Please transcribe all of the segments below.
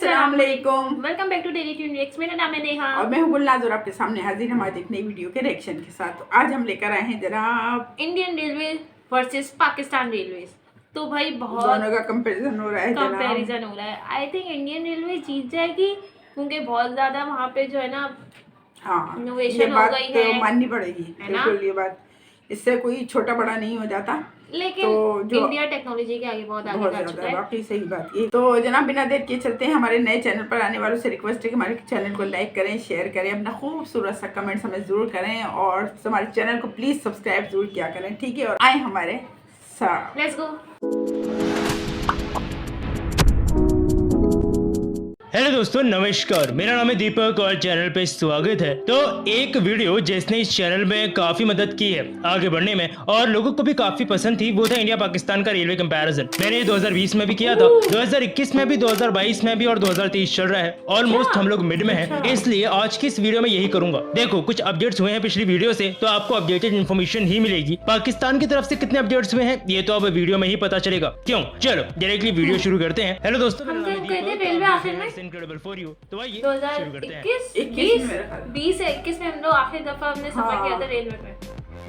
अस्सलाम वालेकुम। Welcome back to Daily Tune Reacts. मेरा नाम है नेहा और मैं हूँ गुलनाज और आपके सामने हाजिर हमारी एक नई वीडियो के रिएक्शन के साथ। तो आज हम लेकर आए हैं जनाब Indian railway versus Pakistan railway. तो भाई बहुत दोनों का कंपैरिजन हो रहा है जनाब। कंपैरिजन हो रहा है। आई थिंक इंडियन रेलवे जीत जाएगी क्योंकि बहुत ज्यादा वहाँ पे जो है ना हाँ, ये इनोवेशन हो बात गई तो है, माननी पड़ेगी, है ना? बिल्कुल। ये बात, इससे कोई छोटा बड़ा नहीं हो जाता, लेकिन तो जो इंडिया टेक्नोलॉजी के आगे बहुत आगे बहुत जा चुका ज्यादा है। वाकई सही बात ये। तो जनाब बिना देर किए चलते हैं हमारे नए चैनल पर। आने वालों से रिक्वेस्ट है कि हमारे चैनल को लाइक करें, शेयर करें, अपना खूबसूरत सा कमेंट्स हमें जरूर करें और हमारे चैनल को प्लीज सब्सक्राइब जरूर किया करें, ठीक है? और आए हमारे साथ, लेट्स गो। हेलो दोस्तों, नमस्कार। मेरा नाम है दीपक और चैनल पे स्वागत है। तो एक वीडियो जिसने इस चैनल में काफी मदद की है आगे बढ़ने में और लोगों को भी काफी पसंद थी, वो था इंडिया पाकिस्तान का रेलवे कंपैरिजन। मैंने 2020 में भी किया था, 2021 में भी, 2022 में भी और 2023 चल रहा है। ऑलमोस्ट हम लोग मिड में हैं, इसलिए आज की इस वीडियो में यही करूंगा। देखो, कुछ अपडेट्स हुए हैं पिछली वीडियो से, तो आपको अपडेटेड इन्फॉर्मेशन ही मिलेगी। पाकिस्तान की तरफ से कितने अपडेट्स हुए हैं ये तो अब वीडियो में ही पता चलेगा। क्यों, चलो डायरेक्टली वीडियो शुरू करते हैं। हेलो दोस्तों, हम रेलवे आखिर में इनक्रेडिबल फॉर यू। तो आइए शुरू करते हैं। 2021 से 21 में हम लोग आखिरी दफा हमने सफर किया था रेलवे में,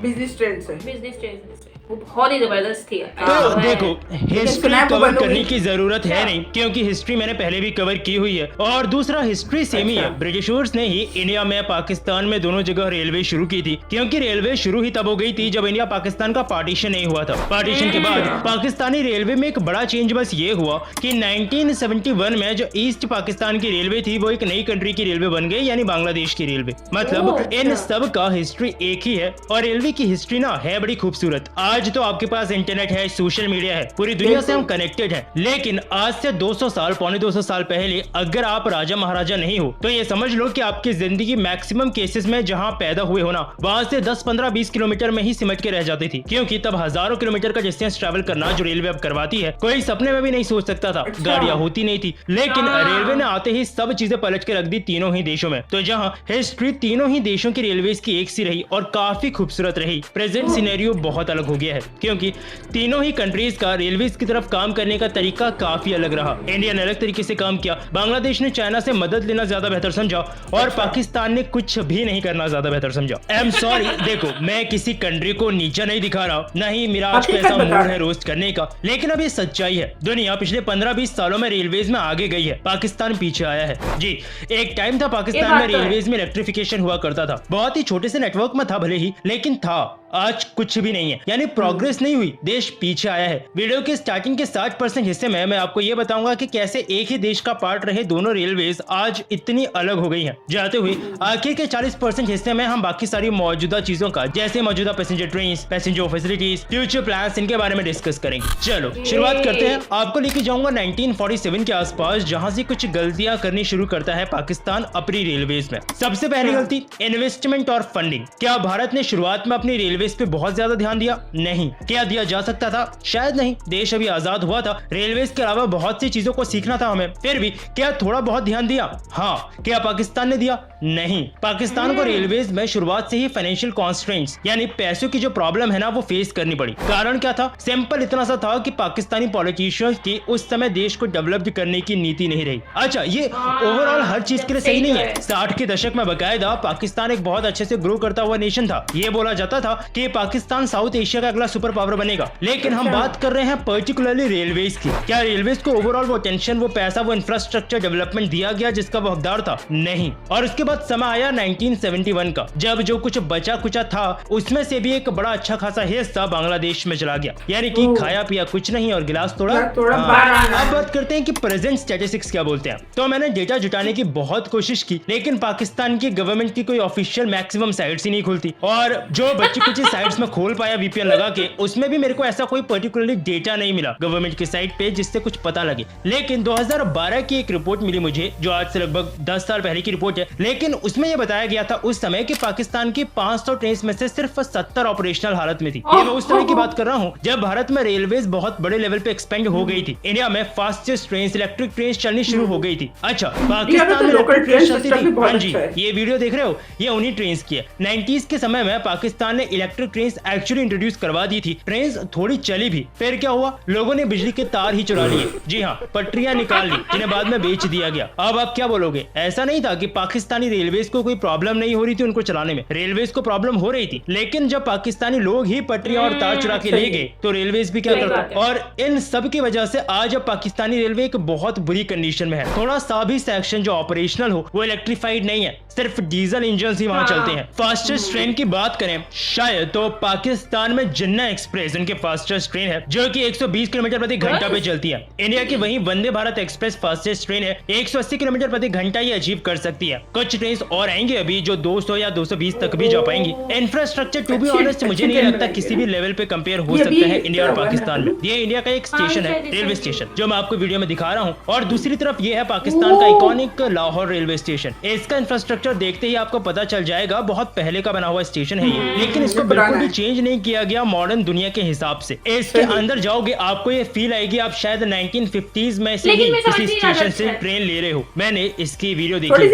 बिजनेस ट्रेन से। बिजनेस ट्रेन से। वो बहुत ही जबरदस्त थी। तो देखो, हिस्ट्री कवर करने की जरूरत है क्या? नहीं, क्योंकि हिस्ट्री मैंने पहले भी कवर की हुई है। और दूसरा, हिस्ट्री सेम ही है। ब्रिटिशर्स ने ही इंडिया में, पाकिस्तान में, दोनों जगह रेलवे शुरू की थी, क्योंकि रेलवे शुरू ही तब हो गई थी जब इंडिया पाकिस्तान का पार्टीशन नहीं हुआ था। पार्टीशन के बाद पाकिस्तानी रेलवे में एक बड़ा चेंज बस ये हुआ कि 1971 में जो ईस्ट पाकिस्तान की रेलवे थी वो एक नई कंट्री की रेलवे बन गई, यानी बांग्लादेश की रेलवे। मतलब इन सब का हिस्ट्री एक ही है और रेलवे की हिस्ट्री ना है बड़ी खूबसूरत। आज तो आपके पास इंटरनेट है, सोशल मीडिया है, पूरी दुनिया से हम कनेक्टेड हैं। लेकिन आज से 200 साल, पौने 200 साल पहले अगर आप राजा महाराजा नहीं हो तो ये समझ लो कि आपकी जिंदगी मैक्सिमम केसेस में जहां पैदा हुए हो ना, वहां से 10, 15, 20 किलोमीटर में ही सिमट के रह जाती थी, क्योंकि तब हजारों किलोमीटर का डिस्टेंस ट्रैवल करना जो रेलवे अब करवाती है, कोई सपने में भी नहीं सोच सकता था। गाड़ियां होती नहीं थी, लेकिन रेलवे ने आते ही सब चीजें पलट के रख दी तीनों ही देशों में। तो जहां हिस्ट्री तीनों ही देशों की रेलवे की एक सी रही और काफी खूबसूरत रही, प्रेजेंट सिनेरियो बहुत अलग हो गया है, क्योंकि तीनों ही कंट्रीज का रेलवे की तरफ काम करने का तरीका काफी अलग रहा। इंडिया ने अलग तरीके से काम किया, बांग्लादेश ने चाइना से मदद लेना ज्यादा बेहतर समझा और पाकिस्तान ने कुछ भी नहीं करना ज्यादा बेहतर समझा। आई एम सॉरी, देखो मैं किसी कंट्री को नीचा नहीं दिखा रहा, नहीं मेरा आज को ऐसा मूड है रोस्ट करने का, लेकिन अब ये सच्चाई है। दुनिया पिछले 15-20 सालों में रेलवेज में आगे गई है, पाकिस्तान पीछे आया है। जी, एक टाइम था पाकिस्तान में रेलवेज में इलेक्ट्रिफिकेशन हुआ करता था, बहुत ही छोटे से नेटवर्क में था भले ही, लेकिन था। आज कुछ भी नहीं है, यानी प्रोग्रेस नहीं हुई, देश पीछे आया है। वीडियो के स्टार्टिंग के 60% हिस्से में मैं आपको ये बताऊंगा कि कैसे एक ही देश का पार्ट रहे दोनों रेलवेज आज इतनी अलग हो गई हैं। जाते हुए आखिर के 40% हिस्से में हम बाकी सारी मौजूदा चीजों का, जैसे मौजूदा passenger train, passenger facilities, future plans, इनके बारे में डिस्कस करेंगे। चलो शुरुआत करते हैं। आपको लेके जाऊंगा 1947 के आसपास, जहां से कुछ गलतियां करनी शुरू करता है पाकिस्तान अपनी रेलवेज में। सबसे पहली गलती, इन्वेस्टमेंट और फंडिंग। क्या भारत ने शुरुआत में अपनी रेलवे पे बहुत ज्यादा ध्यान दिया? नहीं। क्या दिया जा सकता था? शायद नहीं, देश अभी आजाद हुआ था, रेलवेज के अलावा बहुत सी चीजों को सीखना था हमें। फिर भी क्या थोड़ा बहुत ध्यान दिया? हाँ। क्या पाकिस्तान ने दिया? नहीं। पाकिस्तान को रेलवेज में शुरुआत से ही फाइनेंशियल कॉन्स्ट्रेंट्स, यानी पैसों की जो प्रॉब्लम है ना, वो फेस करनी पड़ी। कारण क्या था? सिंपल इतना सा था कि पाकिस्तानी पॉलिटिशियंस की उस समय देश को डेवलप करने की नीति नहीं रही। अच्छा, ये ओवरऑल हर चीज के लिए सही नहीं है। 60 के दशक में बकायदा पाकिस्तान एक बहुत अच्छे से ग्रो करता हुआ नेशन था। ये बोला जाता था कि पाकिस्तान साउथ एशिया का अगला सुपर पावर बनेगा। लेकिन हम बात कर रहे हैं पर्टिकुलरली रेलवेज की। क्या रेलवेज को ओवरऑल वो टेंशन, वो पैसा, वो इंफ्रास्ट्रक्चर डेवलपमेंट दिया गया जिसका वो हकदार था? नहीं। और उसके बाद समय आया 1971 का, जब जो कुछ बचा कुचा था उसमें से भी एक बड़ा अच्छा खासा हिस्सा बांग्लादेश में चला गया, यानी कि खाया पिया कुछ नहीं और गिलास तोड़ा। अब बात करते हैं कि प्रेजेंट स्टैटिस्टिक्स क्या बोलते हैं। तो मैंने डेटा जुटाने की बहुत कोशिश की, लेकिन पाकिस्तान की गवर्नमेंट की कोई ऑफिशियल मैक्सिमम साइट्स ही नहीं खुलती, और जो बच्ची कुछ साइट्स में खोल पाया वीपीएन लगा के, उसमें भी मेरे को ऐसा कोई पर्टिकुलरली डेटा नहीं मिला गवर्नमेंट की साइट पे जिससे कुछ पता लगे। लेकिन 2012 की एक रिपोर्ट मिली मुझे, जो आज से लगभग 10 साल पहले की रिपोर्ट है, लेकिन उसमें यह बताया गया था उस समय कि पाकिस्तान की 500 ट्रेन में से सिर्फ 70 ऑपरेशनल हालत में थी। ये मैं उस समय की बात कर रहा हूँ जब भारत में रेलवेज बहुत बड़े लेवल पे एक्सपेंड हो गई थी। इंडिया में फास्टेस्ट ट्रेन, इलेक्ट्रिक ट्रेन चलनी शुरू हो गई थी। अच्छा, पाकिस्तान में इलेक्ट्रिक ट्रेन चलती थी। हाँ जी, ये वीडियो देख रहे हो, ये उन्हीं ट्रेन की है। 90s के समय में पाकिस्तान ने इलेक्ट्रिक ट्रेन एक्चुअली इंट्रोड्यूस करवा दी थी। ट्रेन थोड़ी चली भी, फिर क्या हुआ, लोगों ने बिजली के तार ही चुरा लिए। जी हाँ, पटरियां निकाल ली जिन्हें बाद में बेच दिया गया। अब आप क्या बोलोगे, ऐसा नहीं था कि पाकिस्तानी रेलवेज को कोई प्रॉब्लम नहीं हो रही थी उनको चलाने में, रेलवेज को प्रॉब्लम हो रही थी। लेकिन जब पाकिस्तानी लोग ही पटरियां और तार चुरा के ले गए तो रेलवेज भी क्या करता। और इन सब की वजह से आज अब पाकिस्तानी रेलवे एक बहुत बुरी कंडीशन में है। थोड़ा सा भी सेक्शन जो ऑपरेशनल हो वो इलेक्ट्रीफाइड नहीं है, सिर्फ डीजल इंजन ही वहाँ चलते हैं। फास्टेस्ट ट्रेन की बात करें शायद तो पाकिस्तान में जिन्ना एक्सप्रेस उनके फास्टेस्ट ट्रेन है जो कि 120 किलोमीटर प्रति घंटा पे चलती है। इंडिया की वही Vande Bharat express fastest train है, 180 किलोमीटर प्रति घंटा ये अचीव कर सकती है। कुछ ट्रेन और आएंगे अभी जो 200 या 220 तक भी जा पाएंगी। इंफ्रास्ट्रक्चर टू बी ऑनेस्ट मुझे नहीं लगता किसी भी लेवल पे कंपेयर हो सकता है इंडिया और पाकिस्तान में। ये इंडिया का एक स्टेशन है, रेलवे स्टेशन, जो मैं आपको वीडियो में दिखा रहा हूँ। और दूसरी तरफ ये है पाकिस्तान का आइकॉनिक लाहौर रेलवे स्टेशन। इसका इंफ्रास्ट्रक्चर देखते ही आपको पता चल जाएगा बहुत पहले का बना हुआ स्टेशन है ये, लेकिन इसको बिल्कुल भी चेंज नहीं किया गया मॉडर्न दुनिया के हिसाब से। इसके अंदर जाओगे आपको ये फील आएगी आप शायद 1950s में से ही किसी स्टेशन से ट्रेन ले रहे हो। मैंने इसकी वीडियो देखी।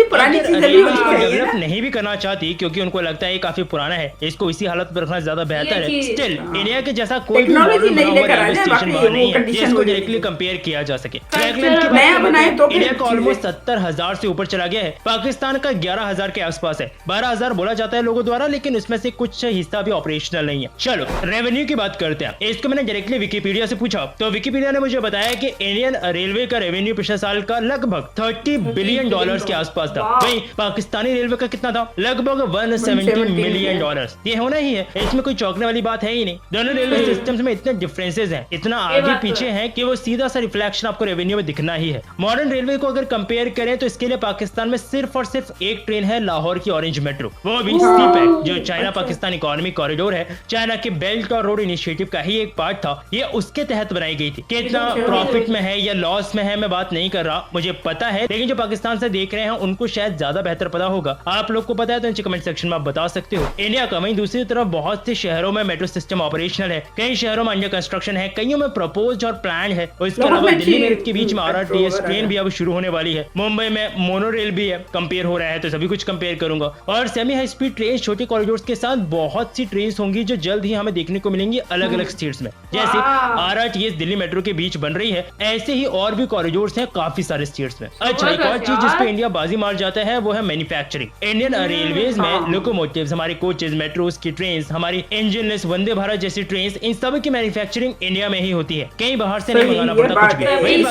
डेवलप नहीं भी करना चाहती क्योंकि उनको लगता है काफी पुराना है, इसको इसी हालत पर रखना ज्यादा बेहतर है। स्टिल इंडिया के जैसा कोई भी मॉडर्न बना हुआ रेलवे स्टेशन वहाँ नहीं है जिसको डायरेक्टली कंपेयर किया जा सके। इंडिया का ऑलमोस्ट 70,000 से ऊपर चला गया है, पाकिस्तान का 11,000 के आसपास है। 12,000 बोला जाता है लोगों द्वारा, लेकिन उसमें से कुछ हिस्सा भी ऑपरेशनल नहीं है। चलो रेवेन्यू की बात करते हैं। इसको मैंने डायरेक्टली विकिपीडिया से पूछा तो विकिपीडिया ने मुझे बताया कि इंडियन रेलवे का रेवेन्यू पिछले साल का लगभग $30 बिलियन के आसपास था। वहीं पाकिस्तानी रेलवे का कितना था, लगभग $170 मिलियन। ये होना ही है, इसमें कोई चौंकने वाली बात है ही नहीं। दोनों रेलवे सिस्टम्स में इतने डिफरेंसेस हैं, इतना आगे पीछे हैं कि वो सीधा सा रिफ्लेक्शन आपको रेवेन्यू में दिखना ही है। मॉडर्न रेलवे को अगर कंपेयर करें तो इसके लिए पाकिस्तान में सिर्फ और सिर्फ एक ट्रेन है, लाहौर की ऑरेंज मेट्रो, वो भी सीपैक, जो चाइना पाकिस्तान इकोनॉमिक कॉरिडोर है, चाइना के बेल्ट और रोड इनिशिएटिव का ही एक पार्ट था। ये उसके तहत बनाई गई थी। कितना प्रॉफिट में है या लॉस में है मैं बात नहीं कर रहा, मुझे पता है, लेकिन जो पाकिस्तान से देख रहे हैं उनको शायद ज्यादा बेहतर पता होगा। आप लोग को पता है तो नीचे कमेंट सेक्शन में आप बता सकते हो। इंडिया का वहीं दूसरी तरफ बहुत से शहरों में मेट्रो सिस्टम ऑपरेशनल है, कई शहरों में अंडर कंस्ट्रक्शन है, कईयों में प्रपोज्ड और प्लान है। और इसके अलावा दिल्ली मेरठ के बीच में RRTS ट्रेन भी अब शुरू होने वाली है। मुंबई में मोनो रेल भी है, कंपेयर हो रहा है तो सभी कुछ कंपेयर करूंगा। और सेमी हाई स्पीड ट्रेन छोटे कॉरिडोर्स के साथ बहुत सी ट्रेन होंगी जो जल्द ही हमें देखने को मिलेंगी अलग अलग स्टेट्स में। जैसे RRTS दिल्ली मेट्रो के बीच बन रही है, ऐसे ही और भी कॉरिडोर्स हैं काफी सारे स्टेट्स में। अच्छा, एक और चीज जिसपे इंडिया बाजी मार जाता है वो है मैन्युफैक्चरिंग। इंडियन रेलवेज में लोकोमोटिव्स, हमारे कोचेज, मेट्रोस की ट्रेन, हमारी इंजनलेस वंदे भारत जैसी ट्रेन, इन सब की मैन्युफैक्चरिंग इंडिया में ही होती है, कहीं बाहर से नहीं मंगाना पड़ता कुछ भी। वहीं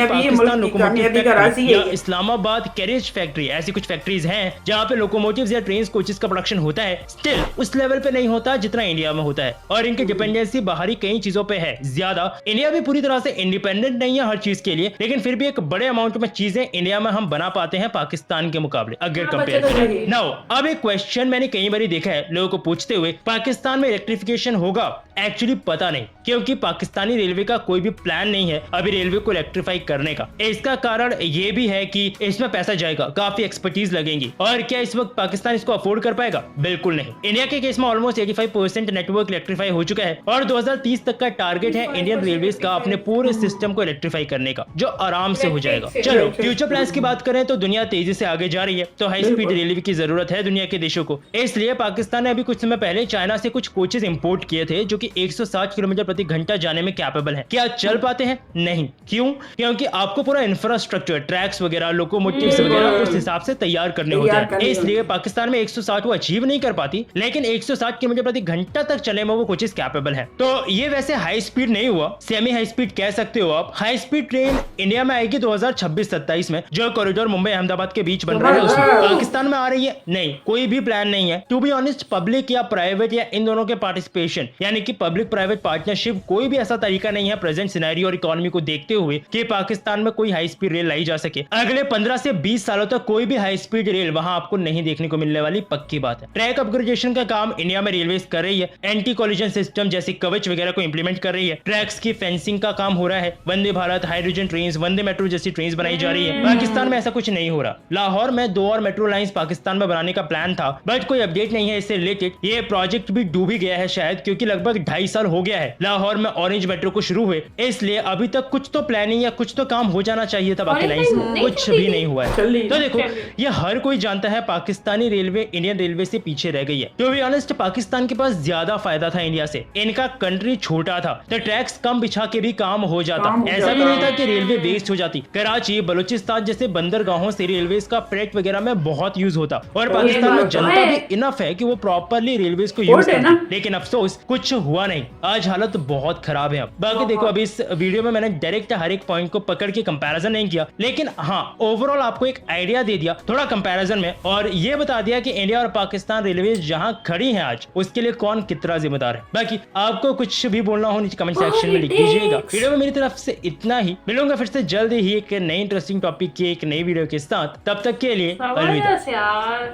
पाकिस्तान लोकोमोटिव या इस्लामाबाद कैरेज फैक्ट्री, ऐसी कुछ फैक्ट्रीज हैं जहाँ पे लोकोमोटिव्स या ट्रेन कोचेस का प्रोडक्शन होता है। स्टिल उस लेवल पे नहीं होता जितना इंडिया में होता है, और इनकी डिपेंडेंसी बाहरी कई चीजों पे है ज्यादा। इंडिया भी पूरी तरह से इंडिपेंडेंट नहीं है हर चीज के लिए, लेकिन फिर भी एक बड़े अमाउंट में चीजें इंडिया में हम बना पाते हैं पाकिस्तान के मुकाबले अगर कंपेयर करें। नाउ अब एक क्वेश्चन मैंने कई बार देखा है लोगों को पूछते हुए, पाकिस्तान में इलेक्ट्रिफिकेशन होगा? एक्चुअली पता नहीं, क्योंकि पाकिस्तानी रेलवे का कोई भी प्लान नहीं है अभी रेलवे को इलेक्ट्रीफाई करने का। इसका कारण ये भी है कि इसमें पैसा जाएगा, काफी एक्सपर्टीज लगेंगी, और क्या इस वक्त पाकिस्तान इसको अफोर्ड कर पाएगा? बिल्कुल नहीं। इंडिया के केस में ऑलमोस्ट 85% नेटवर्क इलेक्ट्रीफाई हो चुका है, और 2030 तक का टारगेट है इंडियन रेलवेज का अपने पूरे सिस्टम को इलेक्ट्रीफाई करने का, जो आराम से हो जाएगा। चलो फ्यूचर प्लान्स की बात करें तो दुनिया तेजी से आगे जा रही है, तो हाई स्पीड रेलवे की जरूरत है दुनिया के देशों को। इसलिए पाकिस्तान ने अभी कुछ समय पहले चाइना से कुछ कोचेज इंपोर्ट किए थे जो कि 160 किलोमीटर प्रति घंटा जाने में कैपेबल है। क्या चल पाते हैं? नहीं। क्यों? क्योंकि आपको पूरा इंफ्रास्ट्रक्चर, ट्रैक्स वगैरह, लोकोमोटिव्स वगैरह उस हिसाब से तैयार करने होते हैं। इसलिए पाकिस्तान में 160 वो अचीव नहीं कर पाती, लेकिन 160 किलोमीटर प्रति घंटा तक चलने में वो कोचेज कैपेबल है। तो ये वैसे हाई स्पीड नहीं हुआ, सेमी हाई स्पीड कह सकते हो आप। हाई स्पीड ट्रेन इंडिया में आएगी 2026-27 में, जो कॉरिडोर मुंबई अहमदाबाद के बीच बन रहा है उसमें। पाकिस्तान में आ रही है? नहीं, कोई भी प्लान नहीं है। टू बी ऑनेस्ट, पब्लिक या प्राइवेट या इन दोनों के पार्टिसिपेशन, यानी कि पब्लिक प्राइवेट पार्टनरशिप कोई भी ऐसा तरीका नहीं है प्रेजेंट सिनेरियो और इकोनॉमी को देखते हुए कि पाकिस्तान में कोई हाई स्पीड रेल लाई जा सके। अगले 15 से 20 सालों तक कोई भी हाई स्पीड रेल वहां आपको नहीं देखने को मिलने वाली पक्की बात है। ट्रैक अपग्रेडेशन का काम इंडिया में रेलवे कर रही है, एंटी कोलिजन सिस्टम जैसे कवच वगैरह को इंप्लीमेंट कर रही है, ट्रैक्स की फेंसिंग का काम हो रहा है, वंदे भारत, हाइड्रोजन ट्रेन, वंदे मेट्रो जैसी ट्रेन बनाई जा रही है। पाकिस्तान में ऐसा कुछ नहीं हो रहा। लाहौर में 2 और मेट्रो लाइंस पाकिस्तान में बनाने का प्लान था, बट कोई अपडेट नहीं है इससे रिलेटेड। ये प्रोजेक्ट भी डूब ही गया है शायद, क्योंकि लगभग 2.5 साल हो गया है लाहौर में ऑरेंज मेट्रो को शुरू हुए, इसलिए अभी तक कुछ तो प्लानिंग या कुछ तो काम हो जाना चाहिए था। बाकी लाइंस कुछ भी नहीं हुआ है। तो देखो, ये हर कोई जानता है पाकिस्तानी रेलवे इंडियन रेलवे से पीछे रह गई है। टू बी ऑनेस्ट, पाकिस्तान के पास ज्यादा फायदा था इंडिया से। इनका कंट्री छोटा था तो ट्रैक्स कम बिछा के भी काम हो जाता। ऐसा भी नहीं था कि रेलवे वेस्ट हो जाती। कराची, बलूचिस्तान जैसे बंदरगाहों से रेलवे का फ्रेट वगैरह में बहुत यूज होता, और पाकिस्तान में जनता भी इनफ है कि वो प्रॉपरली रेलवे को यूज करती। लेकिन अफसोस कुछ हुआ नहीं। आज हालत बहुत खराब है। बाकी देखो, अभी इस वीडियो में मैंने डायरेक्ट हर एक पॉइंट को पकड़ के कंपैरिजन नहीं किया, लेकिन हाँ ओवरऑल आपको एक आइडिया दे दिया थोड़ा कंपैरिजन में, और ये बता दिया कि इंडिया और पाकिस्तान रेलवे जहां खड़ी हैं आज, उसके लिए कौन कितना जिम्मेदार है। बाकी आपको कुछ भी बोलना हो नीचे कमेंट सेक्शन में लिख दीजिएगा। वीडियो में मेरी तरफ से इतना ही, मिलूंगा फिर से जल्द ही एक नई इंटरेस्टिंग टॉपिक की एक नई वीडियो के साथ। तब तक के लिए अलविदा।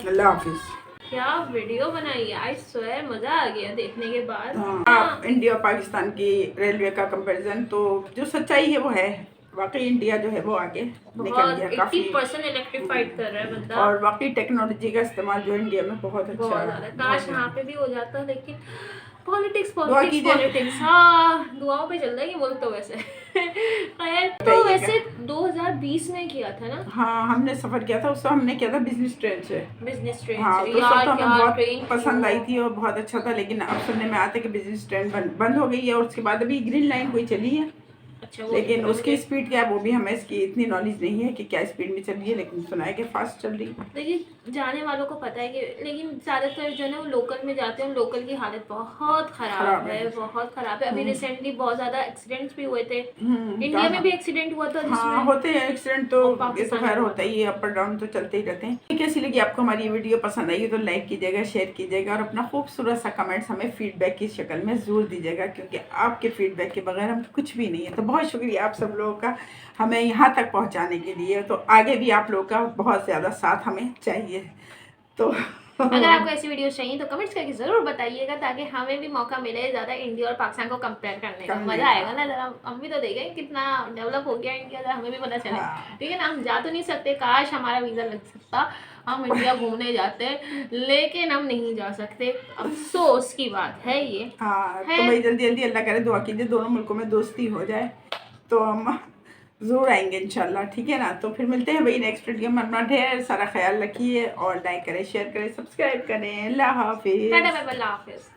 अल्लाह हाफिज। क्या वीडियो बनाई है, आई स्वेयर मजा आ गया देखने के बाद। हाँ, इंडिया और पाकिस्तान की रेलवे का कंपैरिजन, तो जो सच्चाई है वो है, वाकई इंडिया जो है वो आगे निकल गया काफी, 80% इलेक्ट्रिफाइड कर रहा है बंदा, और वाकई टेक्नोलॉजी का इस्तेमाल जो इंडिया में बहुत अच्छा है। काश यहाँ पे भी हो जाता, लेकिन पॉलिटिक्स हाँ, दुआओं पे चल रहा है ये मुल्क तो वैसे। खैर, तो वैसे 2020 में किया था ना? हाँ, हमने सफर किया था, उससे हमने किया था बिजनेस ट्रेन से। बिजनेस ट्रेन हाँ, से तो यार, हमें बहुत ट्रेन पसंद आई थी और बहुत अच्छा था, लेकिन अब सुनने में आता है कि बिजनेस ट्रेन बंद हो गई है, और उसके बाद अभी ग्रीन लाइन कोई चली है। अच्छा, लेकिन उसकी स्पीड क्या है वो भी हमें इसकी इतनी नॉलेज नहीं है कि क्या स्पीड में चल रही है, लेकिन सुना है कि फास्ट चल रही है। लेकिन जाने वालों को पता है कि, लेकिन ज़्यादातर जो है ना वो लोकल में जाते हैं, लोकल की हालत बहुत खराब है, बहुत खराब है। अभी रिसेंटली बहुत ज़्यादा एक्सीडेंट्स भी हुए थे, इंडिया में भी एक्सीडेंट हुआ था। हाँ, होते हैं एक्सीडेंट तो, ये तो खैर होता ही है, अप और डाउन तो चलते ही रहते हैं। कैसी लगी आपको हमारी वीडियो, पसंद आई तो लाइक कीजिएगा, शेयर कीजिएगा, और अपना खूबसूरत सा कमेंट्स हमें फीडबैक की शक्ल में ज़रूर दीजिएगा, क्योंकि आपके फीडबैक के बगैर हम कुछ भी नहीं है। तो बहुत शुक्रिया आप सब लोगों का हमें यहाँ तक पहुँचाने के लिए। तो आगे भी आप लोगों का बहुत ज़्यादा साथ हमें चाहिए। तो अगर आपको ऐसी वीडियोस चाहिए तो कमेंट्स करके जरूर बताइएगा, ताकि हमें भी मौका मिले ज़्यादा इंडिया और पाकिस्तान को कंपेयर करने का। मज़ा आएगा ना, जरा हम भी तो देखें कितना डेवलप हो गया इंडिया, जरा हमें भी पता चले। ठीक है ना, हम जा तो नहीं सकते, काश हमारा वीज़ा लग सकता, हम इंडिया घूमने जाते, लेकिन हम नहीं जा सकते, अफसोस की बात है ये। हाँ, तो भाई जल्दी जल्दी अल्लाह करे दुआ कीजिए दोनों मुल्कों में दोस्ती हो जाए, तो हम ज़रूर आएंगे इंशाल्लाह। ठीक है ना, तो फिर मिलते हैं भाई नेक्स्ट वीडियो में। अपना ढेर सारा ख्याल रखिए और लाइक करें, शेयर करें, सब्सक्राइब करें। अल्लाह हाफिज़। अल्लाह हाफिज़।